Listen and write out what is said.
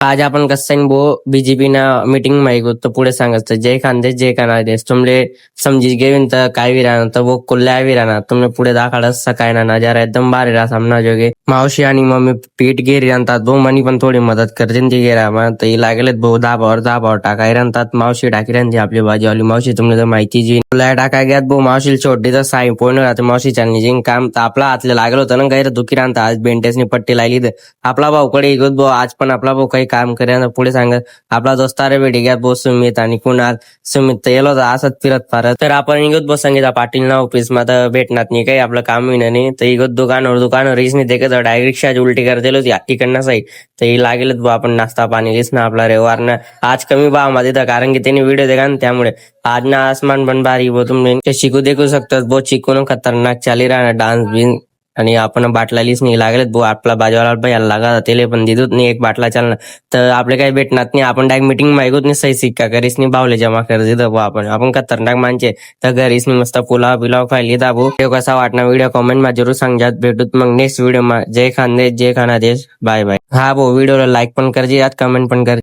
आज आपण कसं बो बीजेपी ना मीटिंग माहिती होतं पुढे सांगायचं जय खानदेश जय खानदेश तुमले समजी घेऊन तर काय विराना तर वो कुल्ल्या विराना तुम्ही पुढे दाखवलं सकाळी ना नजारा एकदम भारी राहा सामना जोगे मावशी आणि मम्मी पीठ गेरी राहतात दो मनी पण थोडी मदत करते ती गेरा मग तर लागलेत भाऊ दहा टाकाय राहतात मावशी टाकी राहते आपली भाजीवाली मावशी तुम्हाला तर माहिती जी तुला टाकाय घ्यात भाऊ मावशी छोटी तर साई पोहून राहते मावशी चालणी जी काम तर आपला हातले लागलं होतं ना गैर दुखी राहता आज बेंटेसनी पट्टी लागली तर आपला भाऊकडे इगत भाऊ आज पण आपला भाऊ काही काम करे पुढे सांगत आपला दोस्त अरे भेटी घ्या भाऊ सुमित आणि कुणाल सुमित तर येलो होता असत फिरत फारत तर आपण इगत भाऊ सांगितलं पाटील ना ऑफिस मध्ये भेटणार नाही काही आपलं काम होईना नाही तर इगत दुकानावर रीसनी देखत डायरेक्ट रिक्षा उलटी करते होती इकडनं साई तर ही लागेलच भाऊ आपण नाश्ता पाणी लिस ना आपला रविवारनं आज कमी भाव मध्ये तर कारण की त्यांनी व्हिडिओ देखा ना त्यामुळे आज ना आसमान पण भारी वो तुम्ही ते शिकू देखू शकतात बहुत शिकून खतरनाक चाली राहणार डान्स बिन आणि आपण बाटला लिस नाही लागलेत भाऊ आपला बाजूला यायला लागा तेले पण दिदूत नाही एक बाटला चालणार तर आपले काही भेटणार नाही आपण डायरेक्ट मीटिंग मागूत नाही सही सिक्का करीस नाही बावले जमा कर दिलं भाऊ आपण खतरनाक माणसे तर घरीच नाही मस्त पुलाव बिलाव खायली दाबू कसा वाटणार व्हिडिओ कमेंट मध्ये जरूर सांगजात भेटूत मग नेक्स्ट व्हिडिओ जय खानदेश जय खानादेश बाय बाय हा भाऊ व्हिडिओला लाईक पण करजे यात कमेंट पण कर